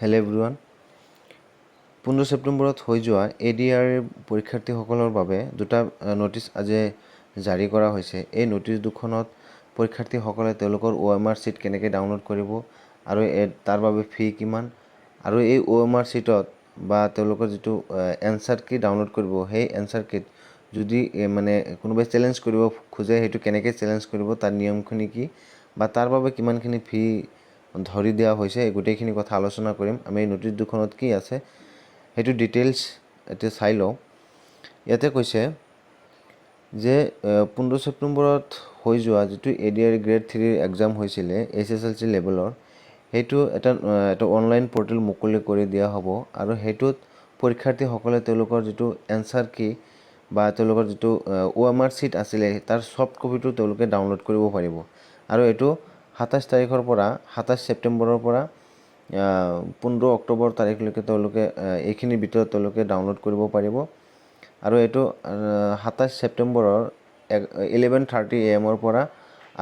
Hello' everyone 15 ছেপ্টেম্বৰত হৈ যোৱা ADR পৰীক্ষাৰ্থীসকলৰ বাবে দুটা নোটিছ আজি জাৰি কৰা হৈছে। এই নোটিছ দুখনত পৰীক্ষাৰ্থীসকলে তেওঁলোকৰ OMR চিট কেনেকৈ ডাউনলোড কৰিব আৰু তাৰ বাবে ফি কিমান আৰু এই OMR চিটত বা তেওঁলোকৰ যিটো এনসাৰ কি ডাউনলোড কৰিব সেই এনসাৰ কিট যদি মানে কোনোবাই চ্যালেঞ্জ কৰিব খোজে সেইটো কেনেকৈ চ্যালেঞ্জ কৰিব তাৰ নিয়মখিনি কি বা তাৰ বাবে কিমানখিনি ফি ধৰি দিয়া হৈছে এই গোটেইখিনি কথা আলোচনা কৰিম। আমি এই নোটিছ দুখনত কি আছে সেইটো ডিটেইলছ এতিয়া চাই লওঁ। ইয়াতে কৈছে যে 15 ছেপ্টেম্বৰত হৈ যোৱা যিটো ADR গ্ৰেড 3 এক্সাম হৈছিলে SSLC লেভেলৰ সেইটো এটা অনলাইন পৰ্টেল মুকলি কৰি দিয়া হ'ব আৰু সেইটোত পৰীক্ষাৰ্থীসকলে তেওঁলোকৰ যিটো এনসাৰ কি বা তেওঁলোকৰ যিটো OMR চিট আছিলে তাৰ সফট কপিটো তেওঁলোকে ডাউনলোড কৰিব পাৰিব আৰু এইটো 27 তাৰিখৰ পৰা 27 ছেপ্টেম্বৰৰ পৰা 15 অক্টোবৰ তাৰিখলৈকে তেওঁলোকে এইখিনিৰ ভিতৰত তেওঁলোকে ডাউনলোড কৰিব পাৰিব আৰু এইটো 27 ছেপ্টেম্বৰৰ 11:30 AM পৰা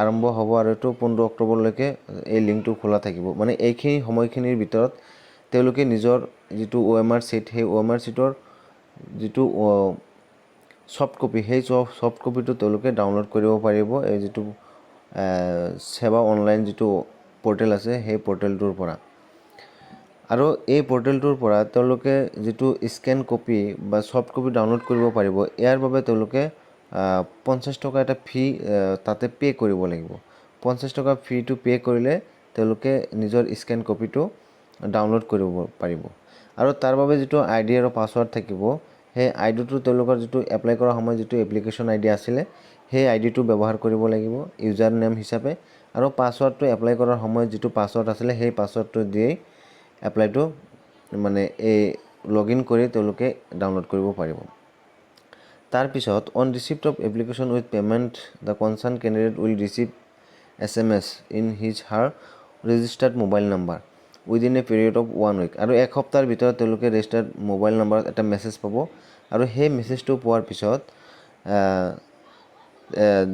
আৰম্ভ হ'ব আৰু এইটো 15 অক্টোবৰলৈকে এই লিংকটো খোলা থাকিব। মানে এইখিনি সময়খিনিৰ ভিতৰত তেওঁলোকে নিজৰ যিটো OMR চিট সেই OMR চিটৰ যিটো সফট কপি সেই সফট কপিটো তেওঁলোকে ডাউনলোড কৰিব পাৰিব এই যিটো সেৱা অনলাইন যিটো পৰ্টেল আছে সেই পৰ্টেলটোৰ পৰা আৰু এই পৰ্টেলটোৰ পৰা তেওঁলোকে যিটো স্ক্যান কপি বা সফট কপি ডাউনলোড কৰিব পাৰিব ইয়াৰ বাবে তেওঁলোকে 50 টকা এটা ফি তাতে পে কৰিব লাগিব। 50 টকা ফিটো পে কৰিলে তেওঁলোকে নিজৰ স্ক্যান কপিটো ডাউনলোড কৰিব পাৰিব আৰু তাৰ বাবে যিটো আইডি আৰু পাছৱৰ্ড থাকিব সেই আইডিটো তেওঁলোকৰ যিটো এপ্লাই কৰা সময় যিটো এপ্লিকেশন আইডি আছিলে সেই আইডিটো ব্যৱহাৰ কৰিব লাগিব ইউজাৰ নেম হিচাপে আৰু পাছৱৰ্ডটো এপ্লাই কৰাৰ সময়ত যিটো পাছৱৰ্ড আছিলে সেই পাছৱৰ্ডটো দিয়ে এপ্লাইটো মানে এই লগইন কৰি তেওঁলোকে ডাউনলোড কৰিব পাৰিব। তাৰ পিছত on receipt of application with payment the concern candidate will receive SMS in his her registered mobile number within a period of 1 week আৰু এক সপ্তাহৰ ভিতৰত তেওঁলোকে ৰেজিষ্টাৰ্ড মোবাইল নাম্বাৰত এটা মেছেজ পাব আৰু সেই মেছেজটো পোৱাৰ পিছত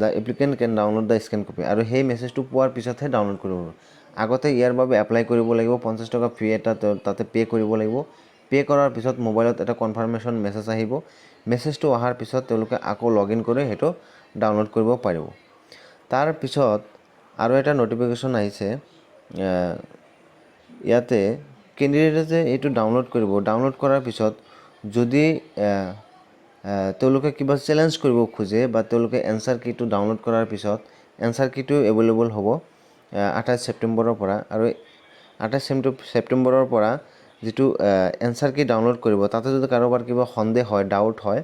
the applicant can download the scan copy আৰু সেই মেছেজটো পোৱাৰ পিছতহে ডাউনলোড কৰিব পাৰিব। আগতে ইয়াৰ বাবে এপ্লাই কৰিব লাগিব 50 টকা ফি এটা তাতে পে কৰিব লাগিব। পে কৰাৰ পিছত মোবাইলত এটা কনফাৰ্মেশ্যন মেছেজ আহিব। মেছেজটো অহাৰ পিছত তেওঁলোকে আকৌ লগইন কৰি সেইটো ডাউনলোড কৰিব পাৰিব। তাৰ পিছত আৰু এটা নটিফিকেশ্যন আহিছে ইয়াতে ক্যান্ডিডেটে যে এইটো ডাউনলোড কৰিব ডাউনলোড কৰাৰ পিছত যদি তেওঁলোকে কিবা চ্যালেঞ্জ কৰিব খোজে বা তেওঁলোকে এনসাৰ কিটো ডাউনলোড কৰাৰ পিছত এনসাৰ কিটো এভেইলেবল হ'ব 28 ছেপ্টেম্বৰৰ পৰা আৰু 28 ছেপ্টেম্বৰৰ পৰা যিটো এনসাৰ কি ডাউনলোড কৰিব তাতে যদি কাৰোবাৰ কিবা সন্দেহ হয় ডাউট হয়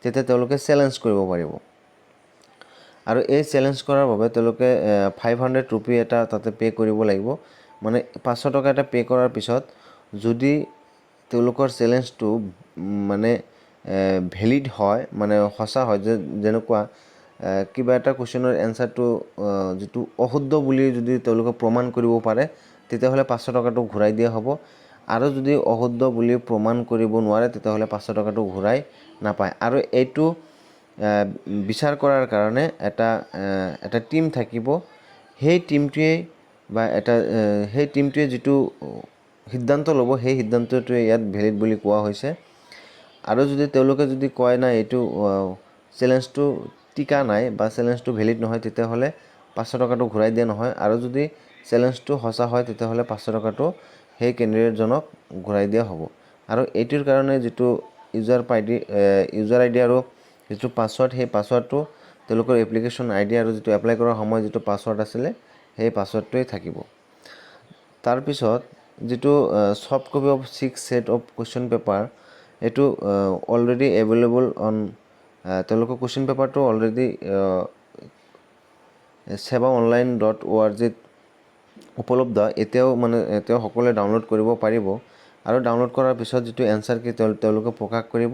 তেতিয়া তেওঁলোকে চ্যালেঞ্জ কৰিব পাৰিব আৰু এই চ্যালেঞ্জ কৰাৰ বাবে তেওঁলোকে 500 ৰুপি এটা তাতে পে কৰিব লাগিব। মানে 500 টকা এটা পে কৰাৰ পিছত যদি তেওঁলোকৰ চ্যালেঞ্জটো মানে ভ্যালিড হয় মানে সঁচা হয় যে যেনেকুৱা কিবা এটা কোৱেশ্চনৰ এনসাৰটো যিটো অশুদ্ধ বুলি যদি তেওঁলোকে প্ৰমাণ কৰিব পাৰে তেতিয়াহ'লে 500 টকাটো ঘূৰাই দিয়া হ'ব আৰু যদি অশুদ্ধ বুলি প্ৰমাণ কৰিব নোৱাৰে তেতিয়াহ'লে 500 টকাটো ঘূৰাই নাপায় আৰু এইটো বিচাৰ কৰাৰ কাৰণে এটা টিম থাকিব। সেই টিমটোৱে বা সেই টিমটোৱে যিটো সিদ্ধান্ত ল'ব সেই সিদ্ধান্তটোৱে ইয়াত ভ্যালিড বুলি কোৱা হৈছে আৰু যদি তেওঁলোকে যদি কয় না এইটো চ্যালেঞ্জটো টিকা নাই বা চ্যালেঞ্জটো ভ্যালিড নহয় তেতিয়াহ'লে 500 টকাটো ঘূৰাই দিয়া নহয় আৰু যদি চ্যালেঞ্জটো সঁচা হয় তেতিয়াহ'লে 500 টকাটো সেই ক্যান্ডিডেটজনক ঘূৰাই দিয়া হ'ব আৰু এইটোৰ কাৰণে যিটো ইউজাৰ আইডি আৰু যিটো পাছৱৰ্ড সেই পাছৱৰ্ডটো তেওঁলোকৰ এপ্লিকেশন আইডি আৰু যিটো এপ্লাই কৰাৰ সময় যিটো পাছৱৰ্ড আছিলে সেই পাছৱৰ্ডটোৱে থাকিব। তাৰ পিছত যিটো soft copy of 6 set of question paper এইটো অলৰেডি এভেইলেবল অন তেওঁলোকৰ কুৱেশ্চন পেপাৰটো অলৰেডি sevaonline.org উপলব্ধ এতিয়াও সকলোৱে ডাউনলোড কৰিব পাৰিব আৰু ডাউনলোড কৰাৰ পিছত যিটো এনসাৰ কি তেওঁলোকে প্ৰকাশ কৰিব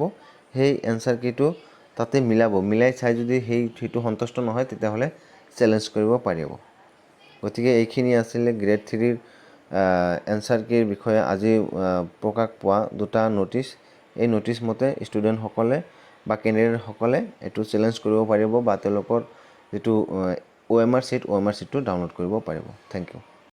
সেই এনসাৰ কিটো তাতে মিলাই চাই যদি সেইটো সন্তুষ্ট নহয় তেতিয়াহ'লে চ্যালেঞ্জ কৰিব পাৰিব। গতিকে এইখিনি আছিল গ্ৰেড 3 এনসাৰ কিৰ বিষয়ে আজি প্ৰকাশ পোৱা দুটা নোটিছ। এই নোটিছ মতে ষ্টুডেণ্টসকলে বা ক্যান্ডিডেটসকলে এইটো চ্যালেঞ্জ কৰিব পাৰিব বা তেওঁলোকৰ যিটো OMR চিটটো ডাউনলোড কৰিব পাৰিব। Thank U.